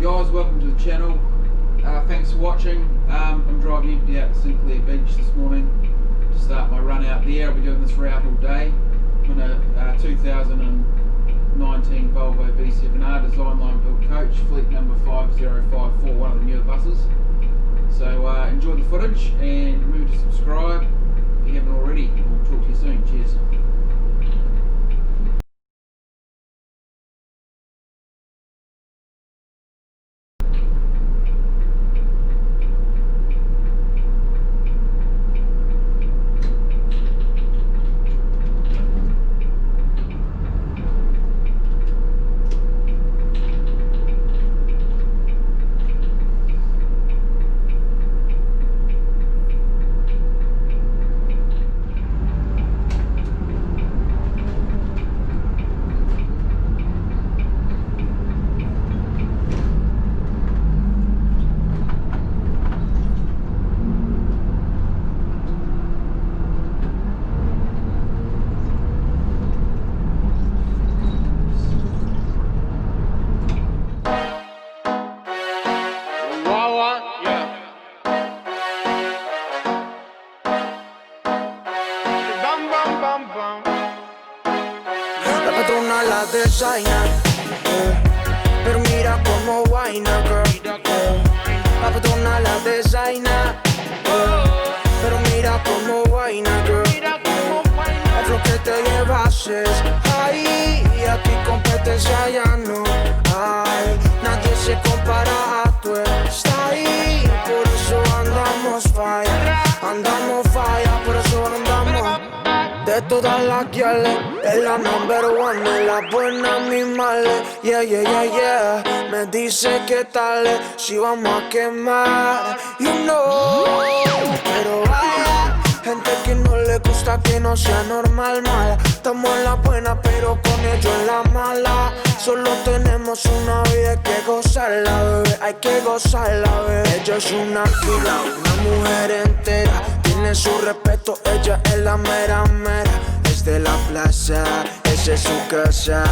guys, welcome to the channel. Thanks for watching. I'm driving empty out to St Clair Beach this morning to start my run out there. I'll be doing this route all day. I'm in a 2019 Volvo B7R design line built coach, fleet number 5054, one of the newer buses. So enjoy the footage and remember to subscribe if you haven't already. We'll talk to you soon. Cheers. La designer, pero mira como vaina, girl. La patrona la designer, pero mira como vaina, girl. El flow que te llevases, ay, aquí competencia ya no hay. Nadie se compara a tu style, por eso andamos fire, por eso andamos. De todas las guiales, es la number one, es la buena animales. Yeah, yeah, yeah, yeah. Me dice que tal, si vamos a quemar, you know. Pero vaya, gente que no le gusta que no sea normal, mala. Estamos en la buena, pero con ellos en la mala. Solo tenemos una vida, hay que gozarla, bebé. Hay que gozarla, bebé. Ella es una fila, una mujer entera. Tiene su respeto, ella es la mera mera. Es de la plaza, esa es su casa.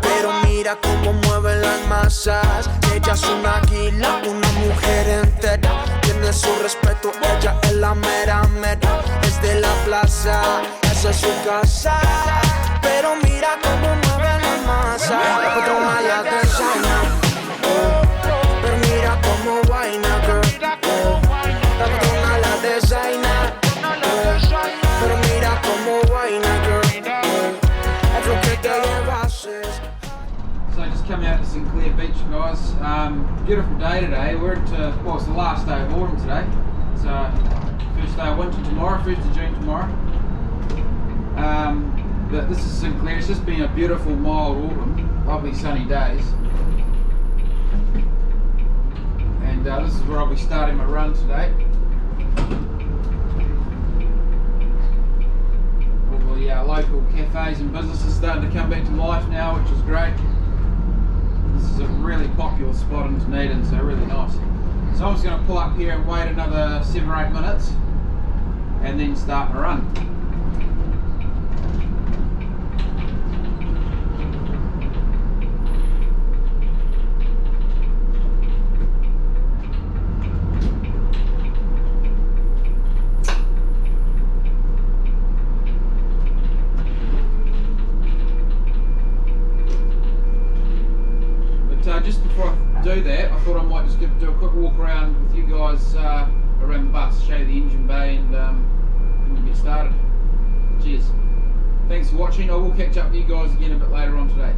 Pero mira cómo mueven las masas. Ella es una águila, una mujer entera. Tiene su respeto, ella es la mera mera. Es de la plaza, esa es su casa. Pero mira cómo mueven las masas. La patrona ya te enseña, pero mira cómo vaina, girl. La patrona la designer, pero mira cómo vaina, girl. Es lo que te llevases. So just coming out to St Clair Beach, guys. Beautiful day today. We're into, well, it's the last day of autumn today. So first day of winter tomorrow, 1st of June tomorrow. But this is St Clair. It's just been a beautiful mild autumn, lovely sunny days. And this is where I'll be starting my run today. All the local cafes and businesses starting to come back to life now, which is great. This is a really popular spot in Dunedin, so really nice. So I'm just going to pull up here and wait another 7 or 8 minutes and then start my run. Just before I do that, I thought I might just do a quick walk around with you guys around the bus, show you the engine bay, and we'll get started. Cheers. Thanks for watching. I will catch up with you guys again a bit later on today.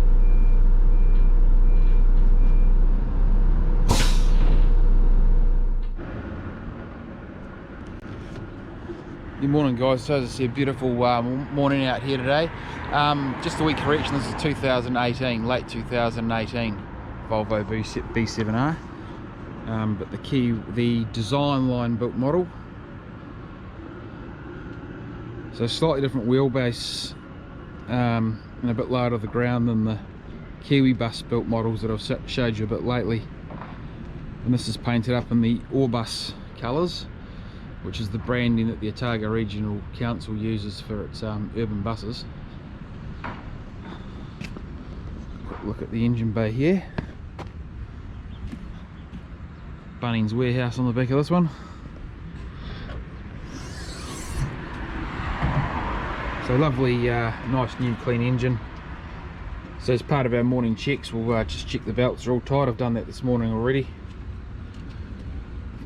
Good morning, guys. So as I said, beautiful morning out here today. Just a wee correction, this is 2018, late 2018 Volvo B7R, but the design line built model. So slightly different wheelbase and a bit lower to the ground than the GoBus built models that I've showed you a bit lately. And this is painted up in the GoBus colours, which is the branding that the Otago Regional Council uses for its urban buses. Quick look at the engine bay here. Bunnings warehouse on the back of this one. So lovely, nice new clean engine. So as part of our morning checks, we'll just check the belts are all tight. I've done that this morning already.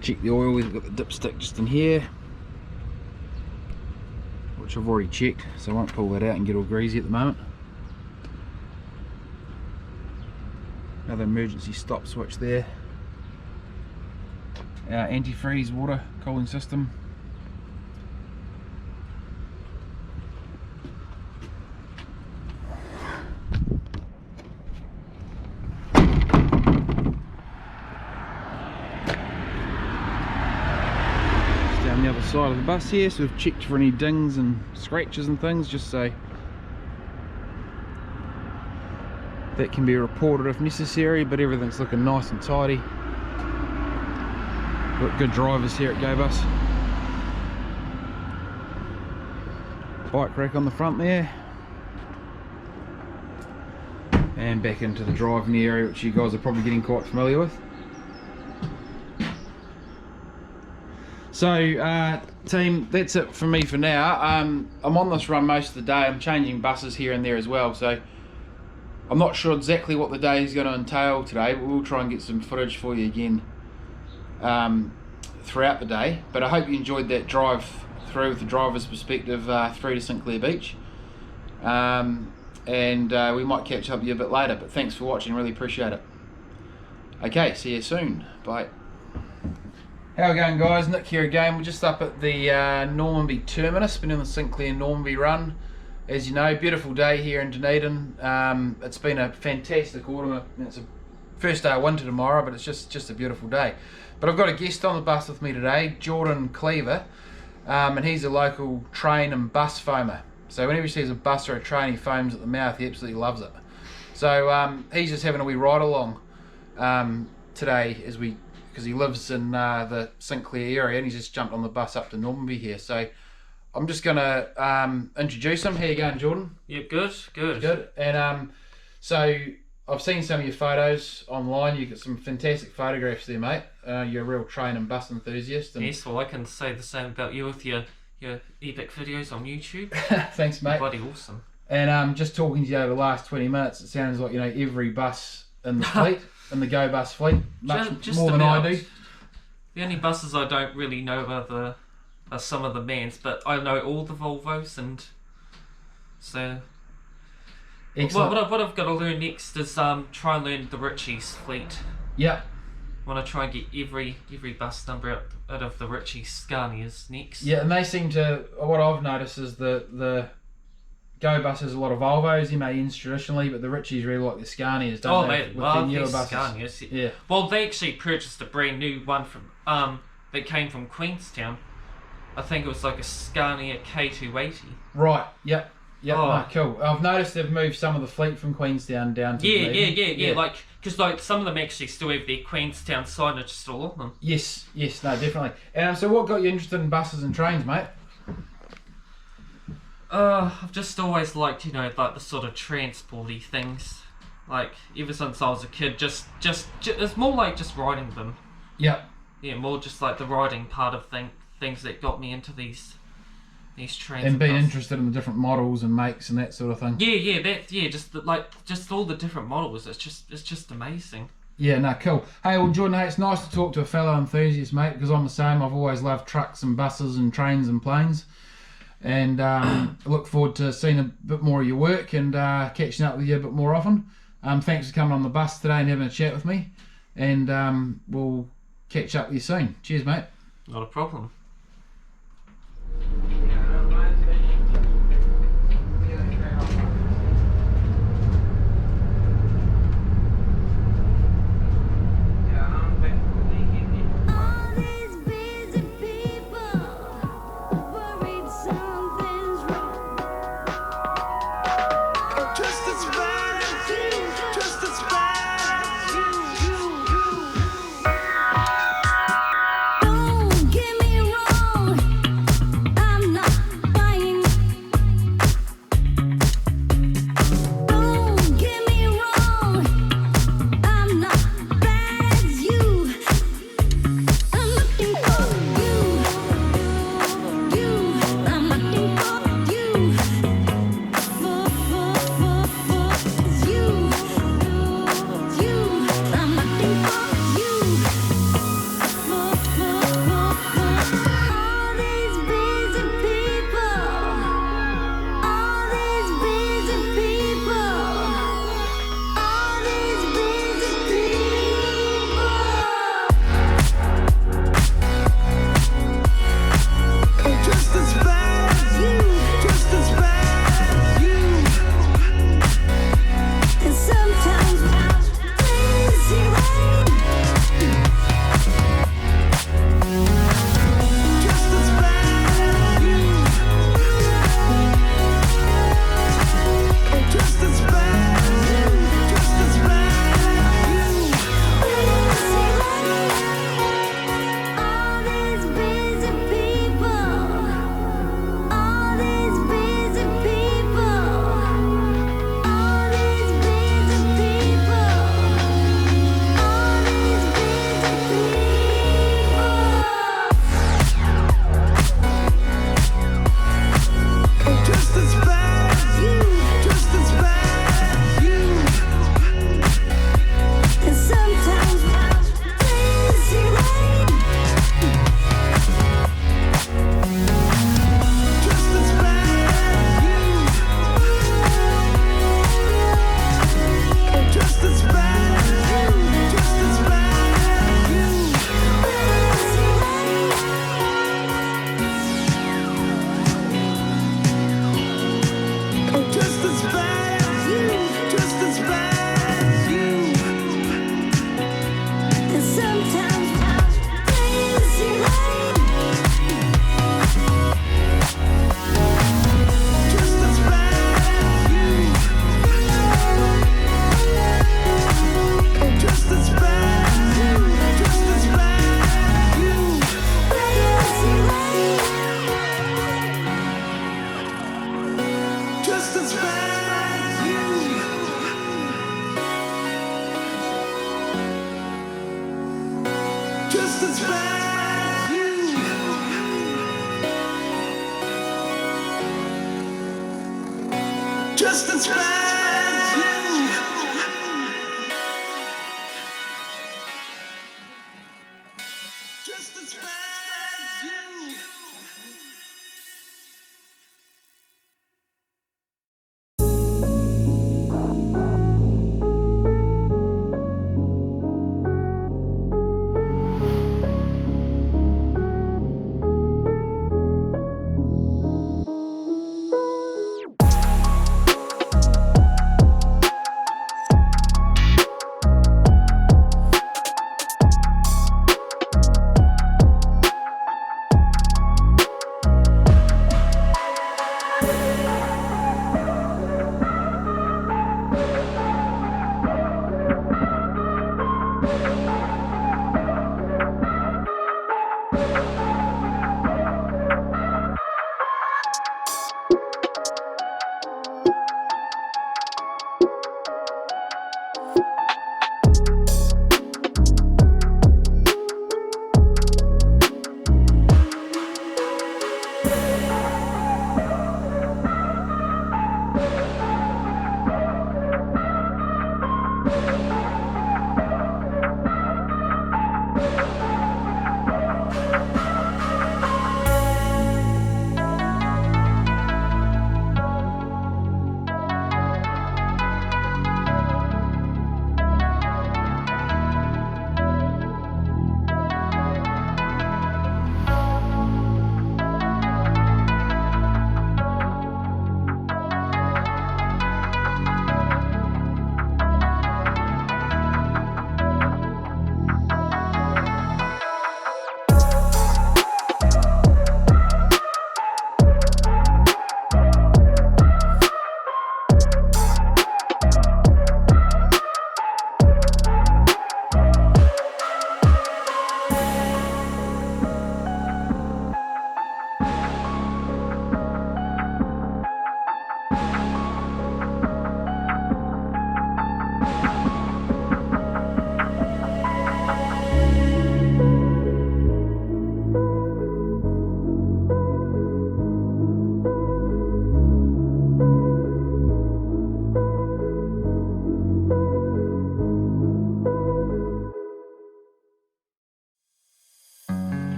Check the oil, we've got the dipstick just in here, which I've already checked, so I won't pull that out and get all greasy at the moment. Another emergency stop switch there. Our antifreeze water cooling system. Down the other side of the bus here, so we've checked for any dings and scratches and things, just so that can be reported if necessary, but everything's looking nice and tidy. Got good drivers here at GoBus. Bike rack on the front there. And back into the driving area, which you guys are probably getting quite familiar with. So team, that's it for me for now. I'm on this run most of the day. I'm changing buses here and there as well, so I'm not sure exactly what the day is going to entail today, but we'll try and get some footage for you again throughout the day. But I hope you enjoyed that drive through with the driver's perspective through to St Clair Beach. And we might catch up with you a bit later, but thanks for watching, really appreciate it. Okay, see you soon, bye. How are we going, guys? Nick here again. We're just up at the Normanby Terminus, been on the St Clair Normanby run. As you know, beautiful day here in Dunedin. It's been a fantastic autumn. It's a first day of winter tomorrow, but it's just a beautiful day. But I've got a guest on the bus with me today, Jordan Cleaver, and he's a local train and bus foamer. So whenever he sees a bus or a train, he foams at the mouth. He absolutely loves it. So he's just having a wee ride along today, because he lives in the St Clair area, and he's just jumped on the bus up to Normanby here. So I'm just going to introduce him. How you going, Jordan? Yeah, good. Good. And so I've seen some of your photos online. You've got some fantastic photographs there, mate. You're a real train and bus enthusiast. And yes, well, I can say the same about you with your epic videos on YouTube. Thanks, mate. Bloody awesome. And just talking to you over the last 20 minutes, it sounds like, you know, every bus in the fleet, in the GoBus fleet, much more than I do. The only buses I don't really know are some of the Mans, but I know all the Volvos, and so what I've got to learn next is try and learn the Ritchie's fleet. Yep. I want to try and get every bus number out of the Ritchie Scanias next. Yeah, and they seem to, what I've noticed is the GoBus has a lot of Volvos, MANs traditionally, but the Ritchies really like the Scanias, don't they? With the newer buses. Scanias. Yeah. Well, they actually purchased a brand new one from that came from Queenstown. I think it was like a Scania K280. Right. Yep. Yep. Oh. No, cool. I've noticed they've moved some of the fleet from Queenstown down to Yeah. Like, because like some of them actually still have their Queenstown signage still on them. Yes. No, definitely. And so, what got you interested in buses and trains, mate? I've just always liked, you know, like the sort of transporty things. Like ever since I was a kid, just it's more like just riding them. Yep. Yeah, more just like the riding part of things that got me into these trains. And being interested in the different models and makes and that sort of thing. Just all the different models. It's just amazing. Yeah, no, cool. Hey, well, Jordan, it's nice to talk to a fellow enthusiast, mate, because I'm the same. I've always loved trucks and buses and trains and planes. And I look forward to seeing a bit more of your work and catching up with you a bit more often. Thanks for coming on the bus today and having a chat with me. And we'll catch up with you soon. Cheers, mate. Not a problem. Don't get me wrong. just inspire you. Just inspire you. Just inspire you.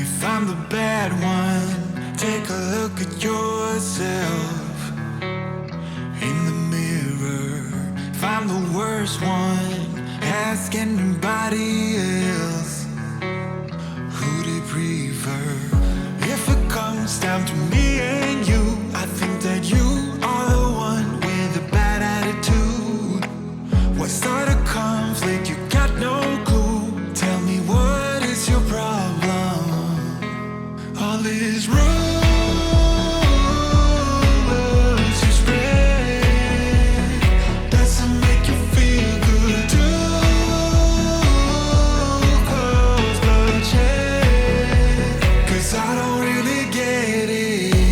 If I'm the bad one, take a look at yourself in the mirror. If I'm the worst one, ask anybody else who they prefer. If it comes down to me and you, I think that you are the one with a bad attitude. What started conflict? You got no clue. Tell me, what is your problem? All these rumors you spread, doesn't make you feel good too. Close the check, 'cause I don't really get it.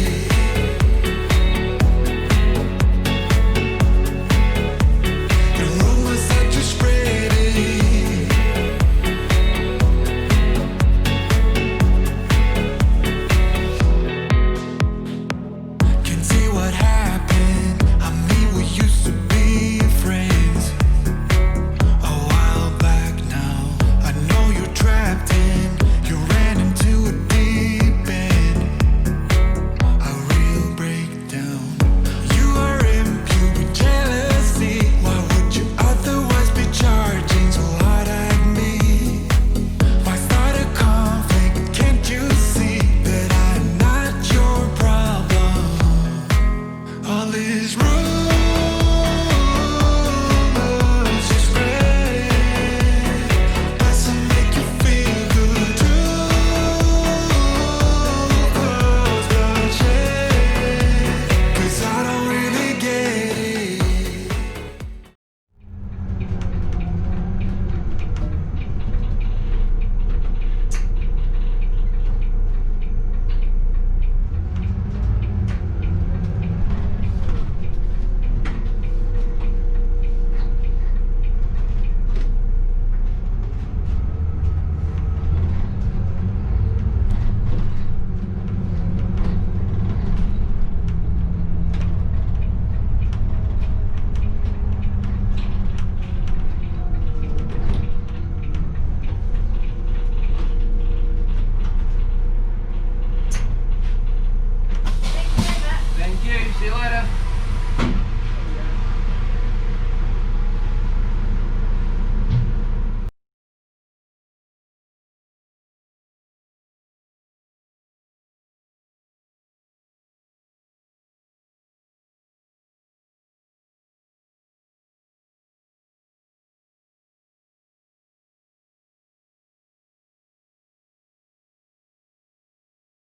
See you later.